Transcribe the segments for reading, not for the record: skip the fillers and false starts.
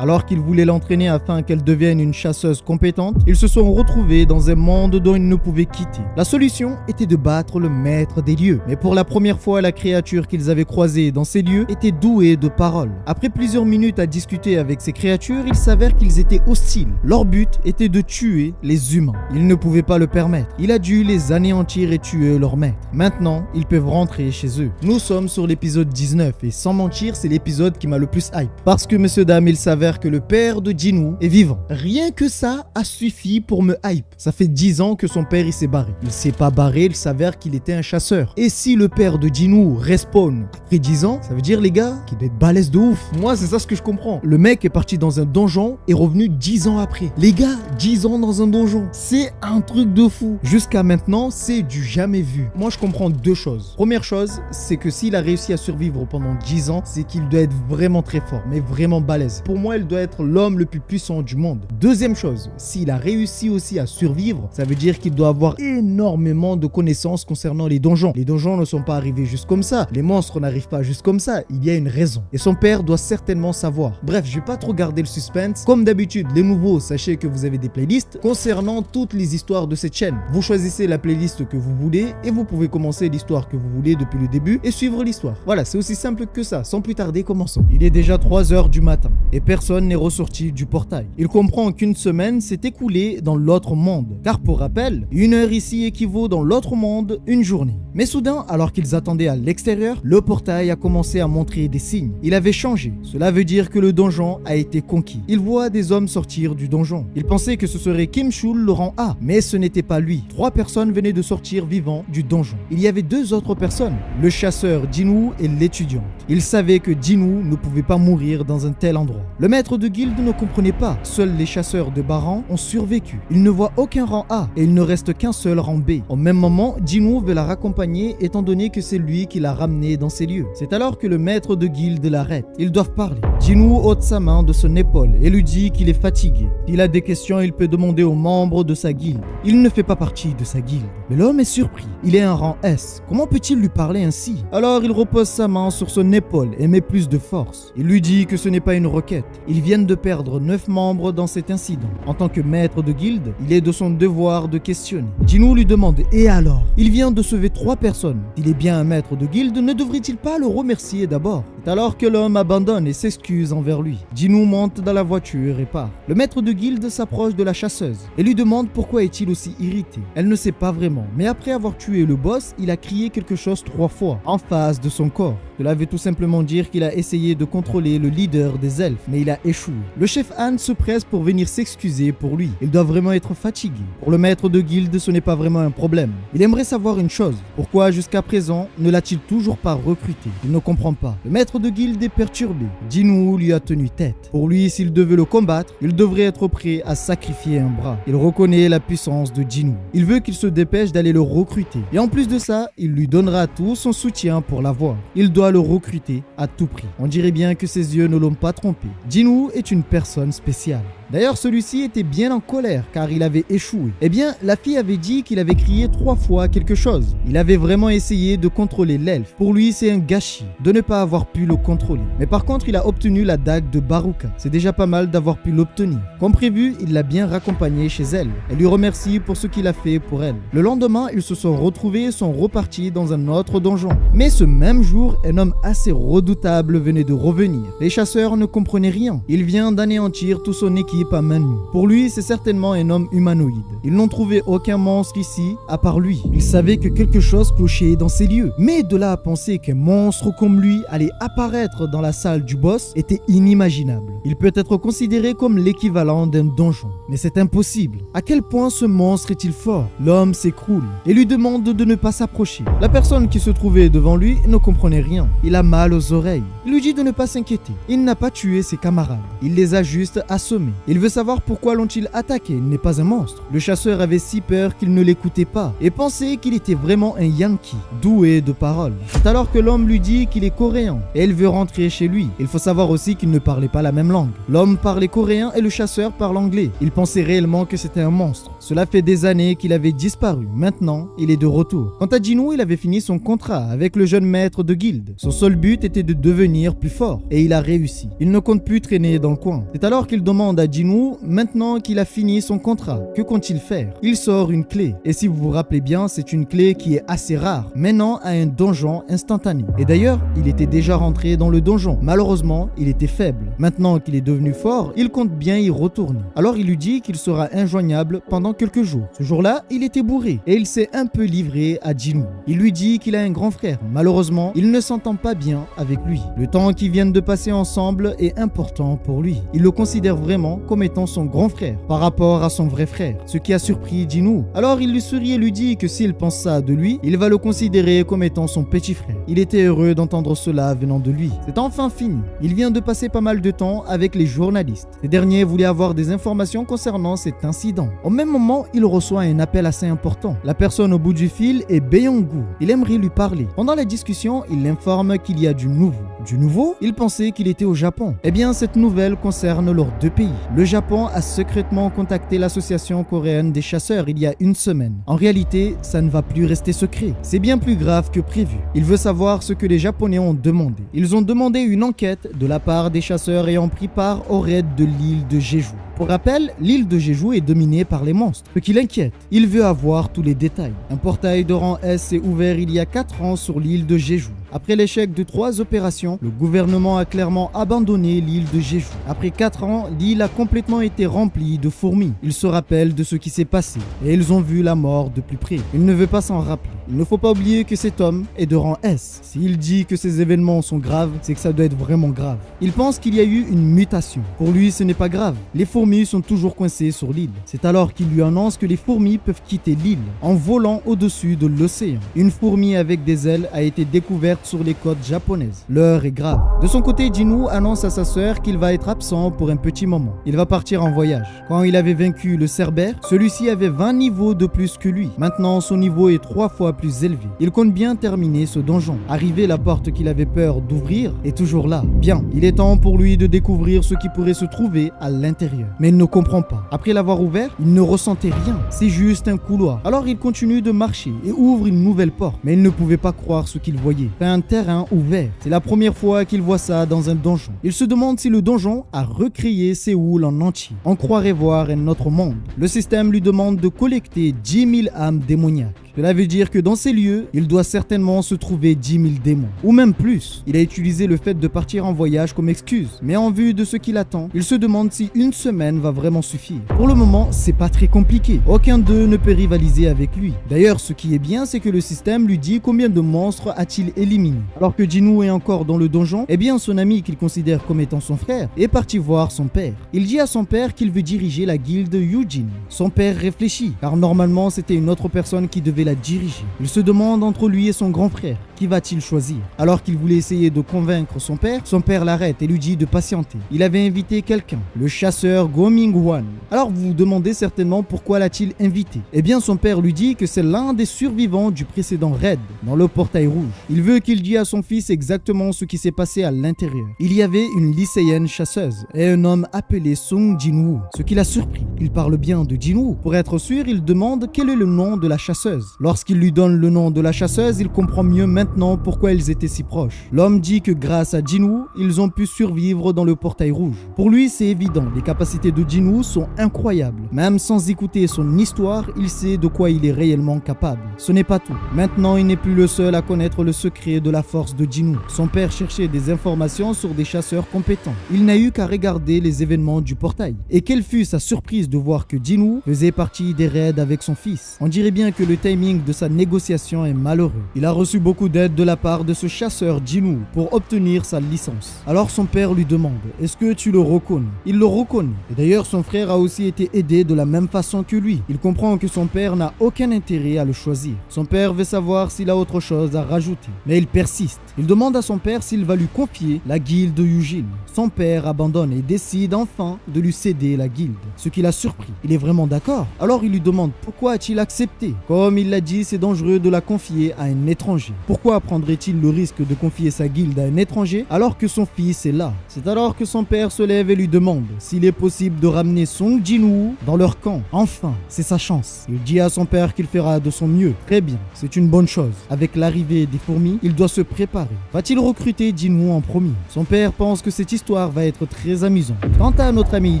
Alors qu'il voulait l'entraîner afin qu'elle devienne une chasseuse compétente, ils se sont retrouvés dans un monde dont ils ne pouvaient quitter. La solution était de battre le maître des lieux. Mais pour la première fois, la créature qu'ils avaient croisée dans ces lieux était douée de paroles. Après plusieurs minutes à discuter avec ces créatures, il s'avère qu'ils étaient hostiles. Leur but était de tuer les humains. Ils ne pouvaient pas le permettre. Il a dû les anéantir et tuer leur maître. Maintenant, ils peuvent rentrer chez eux. Nous sommes sur l'épisode 19 et sans mentir, c'est l'épisode qui m'a le plus hype. Parce que messieurs dames, il s'avère que le père de Jinwoo est vivant. Rien que ça a suffi pour me hype. Ça fait 10 ans que son père il s'est barré. Il s'est pas barré, il s'avère qu'il était un chasseur. Et si le père de Jinwoo respawn après 10 ans, ça veut dire les gars qu'il doit être balèze de ouf. Moi c'est ça ce que je comprends. Le mec est parti dans un donjon et revenu 10 ans après. Les gars, 10 ans dans un donjon. C'est un truc de fou. Jusqu'à maintenant, c'est du jamais vu. Moi je comprends deux choses. Première chose, c'est que s'il a réussi à survivre pendant 10 ans, c'est qu'il doit être vraiment très fort, mais vraiment balèze. Pour moi, il doit être l'homme le plus puissant du monde. Deuxième chose, s'il a réussi aussi à survivre, ça veut dire qu'il doit avoir énormément de connaissances concernant les donjons. Les donjons ne sont pas arrivés juste comme ça. Les monstres n'arrivent pas juste comme ça. Il y a une raison. Et son père doit certainement savoir. Bref, je vais pas trop garder le suspense. Comme d'habitude, les nouveaux, sachez que vous avez des playlists concernant toutes les histoires de cette chaîne. Vous choisissez la playlist que vous voulez et vous pouvez commencer l'histoire que vous voulez depuis le début et suivre l'histoire. Voilà, c'est aussi simple que ça. Sans plus tarder, commençons. Il est déjà 3 h du matin et personne n'est ressorti du portail. Il comprend qu'une semaine s'est écoulée dans l'autre monde. Car pour rappel, 1 heure ici équivaut dans l'autre monde une journée. Mais soudain, alors qu'ils attendaient à l'extérieur, le portail a commencé à montrer des signes. Il avait changé. Cela veut dire que le donjon a été conquis. Il voit des hommes sortir du donjon. Il pensait que ce serait Kim Chul le rang A, mais ce n'était pas lui. 3 personnes venaient de sortir vivants du donjon. Il y avait 2 autres personnes, le chasseur Jinwoo et l'étudiante. Il savait que Jinwoo ne pouvait pas mourir dans un tel endroit. Le maître de guilde ne comprenait pas. Seuls les chasseurs de bas rang ont survécu. Il ne voit aucun rang A et il ne reste qu'un seul rang B. Au même moment, Jinwoo veut la raccompagner étant donné que c'est lui qui l'a ramenée dans ces lieux. C'est alors que le maître de guilde l'arrête. Ils doivent parler. Jinwoo ôte sa main de son épaule et lui dit qu'il est fatigué. S'il a des questions, il peut demander aux membres de sa guilde. Il ne fait pas partie de sa guilde. Mais l'homme est surpris. Il est un rang S. Comment peut-il lui parler ainsi? Alors il repose sa main sur son épaule et met plus de force. Il lui dit que ce n'est pas une requête. Ils viennent de perdre 9 membres dans cet incident. En tant que maître de guilde, il est de son devoir de questionner. Jinwoo lui demande « Et alors ?» Il vient de sauver 3 personnes. S'il est bien un maître de guilde, ne devrait-il pas le remercier d'abord? C'est alors que l'homme abandonne et s'excuse envers lui. Jinwoo monte dans la voiture et part. Le maître de guilde s'approche de la chasseuse et lui demande pourquoi est-il aussi irrité. Elle ne sait pas vraiment, mais après avoir tué le boss, il a crié quelque chose 3 fois en face de son corps. Cela veut tout simplement dire qu'il a essayé de contrôler le leader des elfes, mais il a échoué. Le chef Han se presse pour venir s'excuser pour lui. Il doit vraiment être fatigué. Pour le maître de guilde, ce n'est pas vraiment un problème. Il aimerait savoir une chose. Pourquoi jusqu'à présent ne l'a-t-il toujours pas recruté? Il ne comprend pas. Le maître de guilde est perturbé. Jinwoo lui a tenu tête. Pour lui, s'il devait le combattre, il devrait être prêt à sacrifier un bras. Il reconnaît la puissance de Jinwoo. Il veut qu'il se dépêche d'aller le recruter. Et en plus de ça, il lui donnera tout son soutien pour l'avoir. Il doit le recruter à tout prix. On dirait bien que ses yeux ne l'ont pas trompé. Jinwoo est une personne spéciale. D'ailleurs, celui-ci était bien en colère car il avait échoué. Eh bien, la fille avait dit qu'il avait crié 3 fois quelque chose. Il avait vraiment essayé de contrôler l'elfe. Pour lui, c'est un gâchis de ne pas avoir pu le contrôler. Mais par contre, il a obtenu la dague de Baruka. C'est déjà pas mal d'avoir pu l'obtenir. Comme prévu, il l'a bien raccompagnée chez elle. Elle lui remercie pour ce qu'il a fait pour elle. Le lendemain, ils se sont retrouvés et sont repartis dans un autre donjon. Mais ce même jour, un homme assez redoutable venait de revenir. Les chasseurs ne comprenaient rien. Il vient d'anéantir toute son équipe à main nue. Pour lui, c'est certainement un homme humanoïde. Ils n'ont trouvé aucun monstre ici, à part lui. Ils savaient que quelque chose clochait dans ces lieux. Mais de là à penser qu'un monstre comme lui allait apparaître dans la salle du boss était inimaginable. Il peut être considéré comme l'équivalent d'un donjon. Mais c'est impossible. À quel point ce monstre est-il fort? L'homme s'écroule et lui demande de ne pas s'approcher. La personne qui se trouvait devant lui ne comprenait rien. Il a mal aux oreilles. Il lui dit de ne pas s'inquiéter. Il n'a pas tué ses camarades. Il les a juste assommés. Il veut savoir pourquoi l'ont-ils attaqué. Il n'est pas un monstre. Le chasseur avait si peur qu'il ne l'écoutait pas et pensait qu'il était vraiment un Yankee, doué de paroles. C'est alors que l'homme lui dit qu'il est coréen et il veut rentrer chez lui. Il faut savoir aussi qu'il ne parlait pas la même langue. L'homme parlait coréen et le chasseur parle anglais. Il pensait réellement que c'était un monstre. Cela fait des années qu'il avait disparu. Maintenant, il est de retour. Quant à Jinwoo, il avait fini son contrat avec le jeune maître de guilde. Son seul but était de devenir plus fort et il a réussi. Il ne compte plus traîner dans le coin. C'est alors qu'il demande à Jinwoo, maintenant qu'il a fini son contrat, que compte-t-il faire? Il sort une clé. Et si vous vous rappelez bien, c'est une clé qui est assez rare, menant à un donjon instantané. Et d'ailleurs, il était déjà rentré dans le donjon. Malheureusement, il était faible. Maintenant qu'il est devenu fort, il compte bien y retourner. Alors il lui dit qu'il sera injoignable pendant quelques jours. Ce jour-là, il était bourré et il s'est un peu livré à Jinwoo. Il lui dit qu'il a un grand frère. Malheureusement, il ne s'entend pas bien avec lui. Le temps qu'ils viennent de passer ensemble est important pour lui. Il le considère vraiment comme étant son grand frère par rapport à son vrai frère, ce qui a surpris Jinwoo. Alors il lui sourit et lui dit que s'il pense ça de lui, il va le considérer comme étant son petit frère. Il était heureux d'entendre cela venant de lui. C'est enfin fini. Il vient de passer pas mal de temps avec les journalistes. Ces derniers voulaient avoir des informations concernant cet incident. Au même moment, il reçoit un appel assez important. La personne au bout du fil est Bae-young-gu. Il aimerait lui parler. Pendant la discussion, il l'informe qu'il y a du nouveau. Du nouveau? Il pensait qu'il était au Japon. Eh bien, cette nouvelle concerne leurs deux pays. Le Japon a secrètement contacté l'association coréenne des chasseurs il y a une semaine. En réalité, ça ne va plus rester secret. C'est bien plus grave que prévu. Il veut savoir ce que les Japonais ont demandé. Ils ont demandé une enquête de la part des chasseurs ayant pris part au raid de l'île de Jeju. Pour rappel, l'île de Jeju est dominée par les monstres, ce qui l'inquiète. Il veut avoir tous les détails. Un portail de rang S s'est ouvert il y a 4 ans sur l'île de Jeju. Après l'échec de 3 opérations, le gouvernement a clairement abandonné l'île de Jeju. Après 4 ans, l'île a complètement été remplie de fourmis. Ils se rappellent de ce qui s'est passé et ils ont vu la mort de plus près. Il ne veut pas s'en rappeler. Il ne faut pas oublier que cet homme est de rang S. S'il dit que ces événements sont graves, c'est que ça doit être vraiment grave. Il pense qu'il y a eu une mutation. Pour lui, ce n'est pas grave. Les fourmis sont toujours coincées sur l'île. C'est alors qu'il lui annonce que les fourmis peuvent quitter l'île en volant au-dessus de l'océan. Une fourmi avec des ailes a été découverte sur les côtes japonaises. L'heure est grave. De son côté, Jinwoo annonce à sa sœur qu'il va être absent pour un petit moment. Il va partir en voyage. Quand il avait vaincu le Cerbère, celui-ci avait 20 niveaux de plus que lui. Maintenant, son niveau est 3 fois plus élevé. Il compte bien terminer ce donjon. Arrivé, la porte qu'il avait peur d'ouvrir est toujours là. Bien, il est temps pour lui de découvrir ce qui pourrait se trouver à l'intérieur. Mais il ne comprend pas. Après l'avoir ouvert, il ne ressentait rien. C'est juste un couloir. Alors il continue de marcher et ouvre une nouvelle porte. Mais il ne pouvait pas croire ce qu'il voyait. C'est un terrain ouvert. C'est la première fois qu'il voit ça dans un donjon. Il se demande si le donjon a recréé Séoul en entier. On croirait voir un autre monde. Le système lui demande de collecter 10 000 âmes démoniaques. Cela veut dire que dans ces lieux, il doit certainement se trouver 10 000 démons. Ou même plus. Il a utilisé le fait de partir en voyage comme excuse. Mais en vue de ce qu'il attend, il se demande si une semaine va vraiment suffire. Pour le moment, c'est pas très compliqué. Aucun d'eux ne peut rivaliser avec lui. D'ailleurs, ce qui est bien, c'est que le système lui dit combien de monstres a-t-il éliminé. Alors que Jinwoo est encore dans le donjon, eh bien son ami qu'il considère comme étant son frère est parti voir son père. Il dit à son père qu'il veut diriger la guilde Yujin. Son père réfléchit, car normalement c'était une autre personne qui devait la diriger. Il se demande entre lui et son grand frère, qui va-t-il choisir? Alors qu'il voulait essayer de convaincre son père l'arrête et lui dit de patienter. Il avait invité quelqu'un, le chasseur Go Ming-hwan. Alors vous vous demandez certainement pourquoi l'a-t-il invité? Eh bien son père lui dit que c'est l'un des survivants du précédent raid, dans le portail rouge. Il veut qu'il dise à son fils exactement ce qui s'est passé à l'intérieur. Il y avait une lycéenne chasseuse et un homme appelé Sung Jinwoo, ce qui l'a surpris. Il parle bien de Jinwoo. Pour être sûr, il demande quel est le nom de la chasseuse. Lorsqu'il lui donne le nom de la chasseuse, il comprend mieux maintenant pourquoi ils étaient si proches. L'homme dit que grâce à Jinwoo, ils ont pu survivre dans le portail rouge. Pour lui, c'est évident, les capacités de Jinwoo sont incroyables. Même sans écouter son histoire, il sait de quoi il est réellement capable. Ce n'est pas tout. Maintenant, il n'est plus le seul à connaître le secret de la force de Jinwoo. Son père cherchait des informations sur des chasseurs compétents. Il n'a eu qu'à regarder les événements du portail. Et quelle fut sa surprise de voir que Jinwoo faisait partie des raids avec son fils. On dirait bien que le timing de sa négociation est malheureux. Il a reçu beaucoup d'aide de la part de ce chasseur Jinwoo pour obtenir sa licence. Alors son père lui demande « Est-ce que tu le reconnais ?» Il le reconnaît. Et d'ailleurs son frère a aussi été aidé de la même façon que lui. Il comprend que son père n'a aucun intérêt à le choisir. Son père veut savoir s'il a autre chose à rajouter. Mais il persiste. Il demande à son père s'il va lui confier la guilde Yujin. Son père abandonne et décide enfin de lui céder la guilde. Ce qui l'a surpris. Il est vraiment d'accord. Alors il lui demande pourquoi a-t-il accepté. Comme il l'a dit, c'est dangereux dangereux de la confier à un étranger. Pourquoi prendrait-il le risque de confier sa guilde à un étranger alors que son fils est là? C'est alors que son père se lève et lui demande s'il est possible de ramener Song Jin-woo dans leur camp. Enfin, c'est sa chance. Il dit à son père qu'il fera de son mieux. Très bien, c'est une bonne chose. Avec l'arrivée des fourmis, il doit se préparer. Va-t-il recruter Jin-woo en premier? Son père pense que cette histoire va être très amusante. Quant à notre ami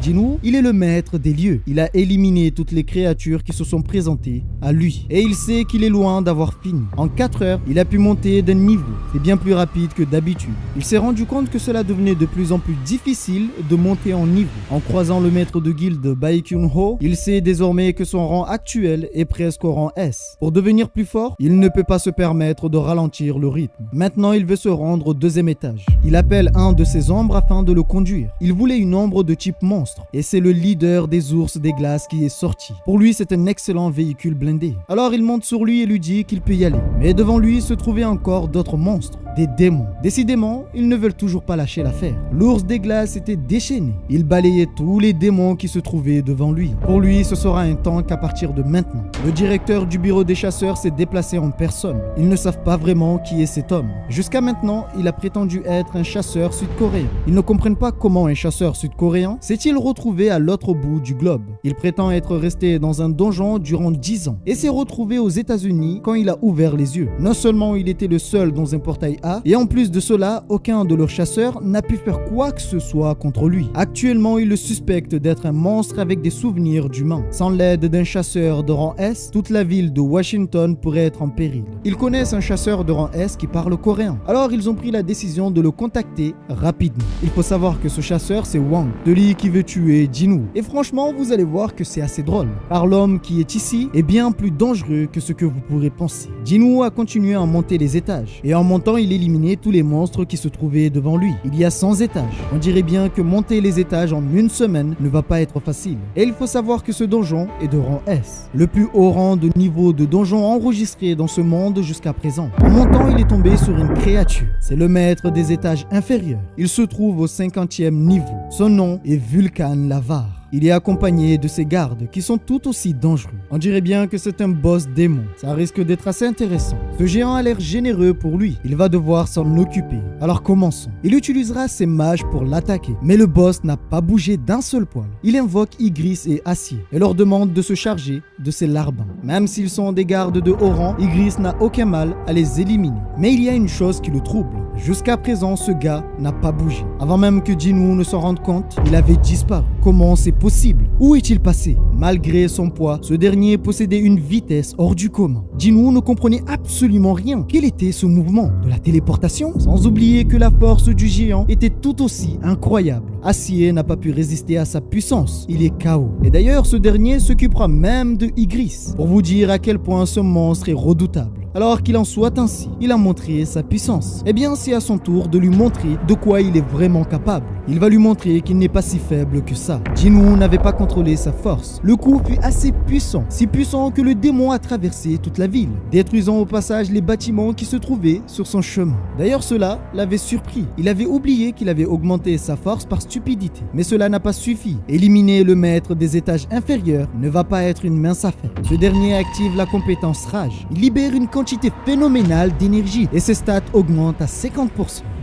Jin-woo, il est le maître des lieux. Il a éliminé toutes les créatures qui se sont présentées à lui. Et il sait qu'il est loin d'avoir fini. En 4 heures, il a pu monter d'un niveau. C'est bien plus rapide que d'habitude. Il s'est rendu compte que cela devenait de plus en plus difficile de monter en niveau. En croisant le maître de guilde Bae Kyun-ho, il sait désormais que son rang actuel est presque au rang S. Pour devenir plus fort, il ne peut pas se permettre de ralentir le rythme. Maintenant, il veut se rendre au 2e étage. Il appelle un de ses ombres afin de le conduire. Il voulait une ombre de type monstre et c'est le leader des ours des glaces qui est sorti. Pour lui, c'est un excellent véhicule blindé. Alors il monte sur lui et lui dit qu'il peut y aller. Mais devant lui se trouvaient encore d'autres monstres, des démons. Décidément, ils ne veulent toujours pas lâcher l'affaire. L'ours des glaces était déchaîné. Il balayait tous les démons qui se trouvaient devant lui. Pour lui, ce sera un tank à partir de maintenant. Le directeur du bureau des chasseurs s'est déplacé en personne. Ils ne savent pas vraiment qui est cet homme. Jusqu'à maintenant, il a prétendu être un chasseur sud-coréen. Ils ne comprennent pas comment un chasseur sud-coréen s'est-il retrouvé à l'autre bout du globe. Il prétend être resté dans un donjon durant 10 ans et s'est retrouvé aux États-Unis quand il a ouvert les yeux. Non seulement il était le seul dans un portail A, et en plus de cela, aucun de leurs chasseurs n'a pu faire quoi que ce soit contre lui. Actuellement, il le suspecte d'être un monstre avec des souvenirs d'humains. Sans l'aide d'un chasseur de rang S, toute la ville de Washington pourrait être en péril. Ils connaissent un chasseur de rang S qui parle coréen. Alors ils ont pris la décision de le contacter rapidement. Il faut savoir que ce chasseur, c'est Wang, celui qui veut tuer Jin-woo. Et franchement, vous allez voir que c'est assez drôle, car l'homme qui est ici est bien plus dangereux que ce que vous pourrez penser. Jin-woo a continué à monter les étages, et en montant, il éliminait tous les monstres qui se trouvaient devant lui. Il y a 100 étages. On dirait bien que monter les étages en une semaine ne va pas être facile. Et il faut savoir que ce donjon est de rang S, le plus haut rang de niveau de donjon enregistré dans ce monde jusqu'à présent. En montant, il est tombé sur une créature. C'est le maître des étages inférieurs. Il se trouve au 50e niveau. Son nom est Vulcan Lavar. Il est accompagné de ses gardes qui sont tout aussi dangereux. On dirait bien que c'est un boss démon. Ça risque d'être assez intéressant. Ce géant a l'air généreux pour lui. Il va devoir s'en occuper. Alors commençons. Il utilisera ses mages pour l'attaquer. Mais le boss n'a pas bougé d'un seul poil. Il invoque Ygriss et Acier et leur demande de se charger de ses larbins. Même s'ils sont des gardes de haut rang, Ygriss n'a aucun mal à les éliminer. Mais il y a une chose qui le trouble. Jusqu'à présent, ce gars n'a pas bougé. Avant même que Jin-woo ne s'en rende compte, il avait disparu. Comment c'est possible? Où est-il passé? Malgré son poids, ce dernier possédait une vitesse hors du commun. Jin-woo ne comprenait absolument rien. Quel était ce mouvement? De la téléportation? Sans oublier que la force du géant était tout aussi incroyable. Acier n'a pas pu résister à sa puissance. Il est KO. Et d'ailleurs, ce dernier s'occupera même de Ygriss. Pour vous dire à quel point ce monstre est redoutable. Alors qu'il en soit ainsi, il a montré sa puissance. Eh bien, c'est à son tour de lui montrer de quoi il est vraiment capable. Il va lui montrer qu'il n'est pas si faible que ça. Jin-woo n'avait pas contrôlé sa force. Le coup fut assez puissant, si puissant que le démon a traversé toute la ville, détruisant au passage les bâtiments qui se trouvaient sur son chemin. D'ailleurs, cela l'avait surpris. Il avait oublié qu'il avait augmenté sa force par stupidité. Mais cela n'a pas suffi. Éliminer le maître des étages inférieurs ne va pas être une mince affaire. Ce dernier active la compétence rage. Il libère une quantité phénoménale d'énergie et ses stats augmentent à 50%.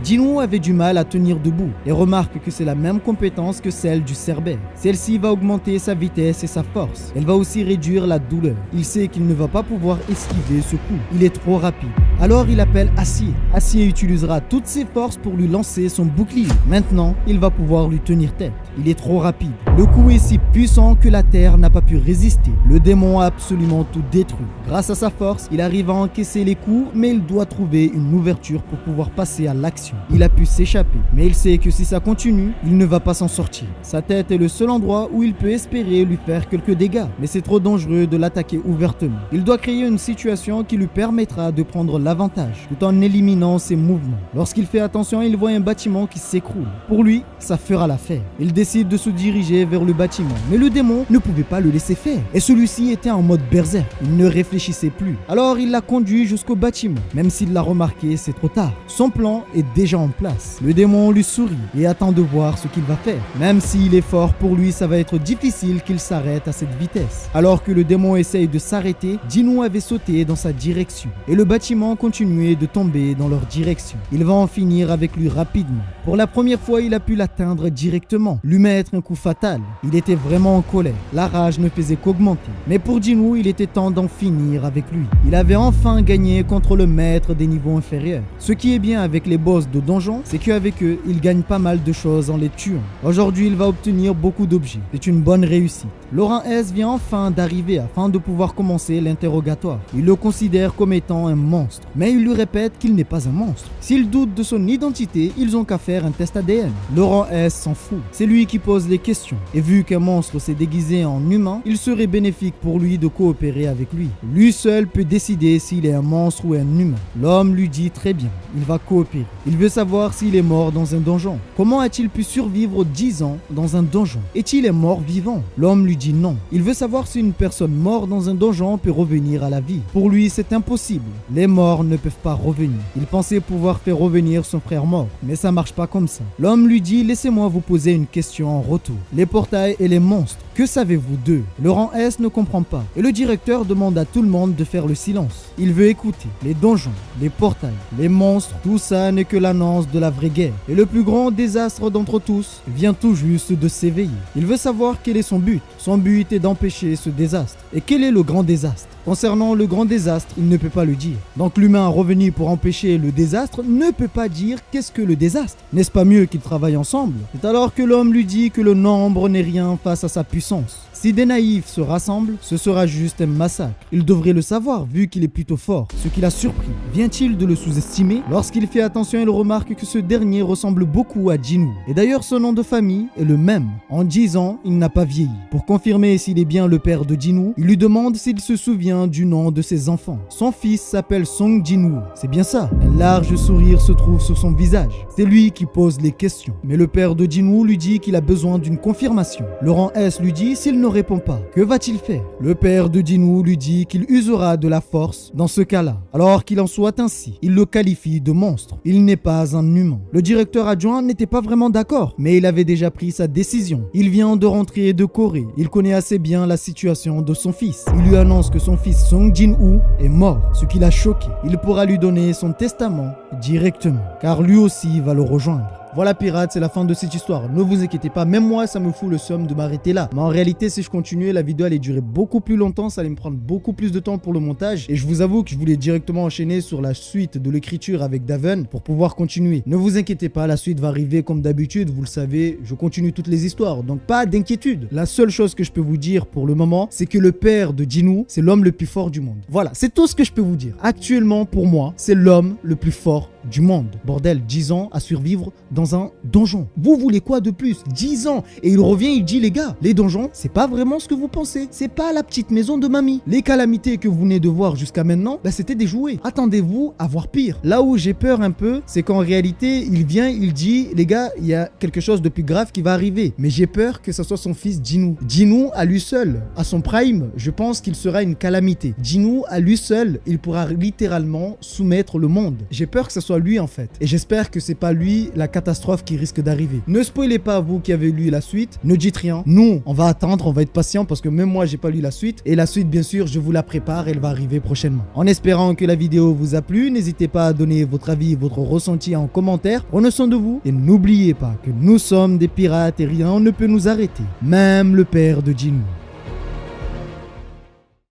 Jin-woo avait du mal à tenir debout et remarque que c'est la même compétence que celle du cerbère. Celle-ci va augmenter sa vitesse et sa force. Elle va aussi réduire la douleur. Il sait qu'il ne va pas pouvoir esquiver ce coup. Il est trop rapide. Alors il appelle Acier. Acier utilisera toutes ses forces pour lui lancer son bouclier. Maintenant, il va pouvoir lui tenir tête. Il est trop rapide. Le coup est si puissant que la terre n'a pas pu résister. Le démon a absolument tout détruit. Grâce à sa force, il arrive à encaisser les coups, mais il doit trouver une ouverture pour pouvoir passer à l'action. Il a pu s'échapper, mais il sait que si ça continue, il ne va pas s'en sortir. Sa tête est le seul endroit où il peut espérer lui faire quelques dégâts, mais c'est trop dangereux de l'attaquer ouvertement. Il doit créer une situation qui lui permettra de prendre l'avantage, tout en éliminant ses mouvements. Lorsqu'il fait attention, il voit un bâtiment qui s'écroule. Pour lui, ça fera l'affaire. Il décide de se diriger vers le bâtiment, mais le démon ne pouvait pas le laisser faire, et celui-ci était en mode berserk. Il ne réfléchissait plus. Alors il l'a conduit jusqu'au bâtiment. Même s'il l'a remarqué, c'est trop tard. Son plan est déjà en place. Le démon lui sourit et attend de voir ce qu'il va faire. Même s'il est fort, pour lui ça va être difficile qu'il s'arrête à cette vitesse. Alors que le démon essaye de s'arrêter, Jinwoo avait sauté dans sa direction et le bâtiment continuait de tomber dans leur direction. Il va en finir avec lui rapidement. Pour la première fois, il a pu l'atteindre directement, lui mettre un coup fatal. Il était vraiment en colère. La rage ne faisait qu'augmenter. Mais pour Jinwoo, il était temps d'en finir avec lui. Il avait enfin gagné contre le maître des niveaux inférieurs. Ce qui est bien avec les boss de donjon, c'est qu'avec eux, il gagne pas mal de choses en les tuant. Aujourd'hui, il va obtenir beaucoup d'objets. C'est une bonne réussite. Laurent S vient enfin d'arriver afin de pouvoir commencer l'interrogatoire. Il le considère comme étant un monstre, mais il lui répète qu'il n'est pas un monstre. S'il doute de son identité, ils ont qu'à faire un test ADN. Laurent S s'en fout. C'est lui qui pose les questions. Et vu qu'un monstre s'est déguisé en humain, il serait bénéfique pour lui de coopérer avec lui. Lui seul peut décider s'il est un monstre ou un humain. L'homme lui dit très bien, il va coopérer. Il veut savoir s'il est mort dans un donjon. Comment a-t-il pu survivre 10 ans dans un donjon? Est-il un mort vivant? L'homme lui dit non. Il veut savoir si une personne morte dans un donjon peut revenir à la vie. Pour lui, c'est impossible. Les morts ne peuvent pas revenir. Il pensait pouvoir faire revenir son frère mort, mais ça marche pas comme ça. L'homme lui dit, laissez-moi vous poser une question en retour. Les portails et les monstres, que savez-vous d'eux? Laurent S ne comprend pas et le directeur demande à tout le monde de faire le silence. Il veut écouter. Les donjons, les portails, les monstres, tout ça n'est que l'annonce de la vraie guerre. Et le plus grand désastre d'entre tous vient tout juste de s'éveiller. Il veut savoir quel est son but. Son but est d'empêcher ce désastre. Et quel est le grand désastre? Concernant le grand désastre, il ne peut pas le dire. Donc l'humain revenu pour empêcher le désastre ne peut pas dire qu'est-ce que le désastre. N'est-ce pas mieux qu'ils travaillent ensemble? C'est alors que l'homme lui dit que le nombre n'est rien face à sa puissance. Si des naïfs se rassemblent, ce sera juste un massacre. Il devrait le savoir vu qu'il est plutôt fort. Ce qui l'a surpris. Vient-il de le sous-estimer? Lorsqu'il fait attention, il remarque que ce dernier ressemble beaucoup à Jinwoo. Et d'ailleurs, son nom de famille est le même. En 10 ans, il n'a pas vieilli. Pour confirmer s'il est bien le père de Jinwoo, il lui demande s'il se souvient du nom de ses enfants. Son fils s'appelle Song Jinwoo. C'est bien ça. Un large sourire se trouve sur son visage. C'est lui qui pose les questions. Mais le père de Jinwoo lui dit qu'il a besoin d'une confirmation. Laurent S lui dit s'il ne répond pas, que va-t-il faire? Le père de Jinwoo lui dit qu'il usera de la force dans ce cas-là. Alors qu'il en soit ainsi, il le qualifie de monstre. Il n'est pas un humain. Le directeur adjoint n'était pas vraiment d'accord, mais il avait déjà pris sa décision. Il vient de rentrer de Corée. Il connaît assez bien la situation de son fils. Il lui annonce que son fils Song Jinwoo est mort, ce qui l'a choqué. Il pourra lui donner son testament directement, car lui aussi va le rejoindre. Voilà pirates, c'est la fin de cette histoire. Ne vous inquiétez pas, même moi ça me fout le somme de m'arrêter là. Mais en réalité, si je continuais, la vidéo allait durer beaucoup plus longtemps, ça allait me prendre beaucoup plus de temps pour le montage. Et je vous avoue que je voulais directement enchaîner sur la suite de l'écriture avec Daven pour pouvoir continuer. Ne vous inquiétez pas, la suite va arriver comme d'habitude, vous le savez, je continue toutes les histoires, donc pas d'inquiétude. La seule chose que je peux vous dire pour le moment, c'est que le père de Jinwoo, c'est l'homme le plus fort du monde. Voilà, c'est tout ce que je peux vous dire. Actuellement, pour moi, c'est l'homme le plus fort du monde. Bordel, 10 ans à survivre dans un donjon. Vous voulez quoi de plus? 10 ans. Et il revient, il dit les gars, les donjons, c'est pas vraiment ce que vous pensez. C'est pas la petite maison de mamie. Les calamités que vous venez de voir jusqu'à maintenant, bah, c'était des jouets. Attendez-vous à voir pire. Là où j'ai peur un peu, c'est qu'en réalité, il vient, il dit les gars, il y a quelque chose de plus grave qui va arriver. Mais j'ai peur que ce soit son fils Jinwoo. Jinwoo à lui seul, à son prime, je pense qu'il sera une calamité. Jinwoo à lui seul, il pourra littéralement soumettre le monde. J'ai peur que ce soit lui en fait. Et j'espère que c'est pas lui la catastrophe qui risque d'arriver. Ne spoilez pas vous qui avez lu la suite. Ne dites rien. Nous, on va attendre, on va être patient parce que même moi, j'ai pas lu la suite. Et la suite, bien sûr, je vous la prépare. Elle va arriver prochainement. En espérant que la vidéo vous a plu, n'hésitez pas à donner votre avis, votre ressenti en commentaire. Prenez soin de vous. Et n'oubliez pas que nous sommes des pirates et rien ne peut nous arrêter. Même le père de Jinwoo.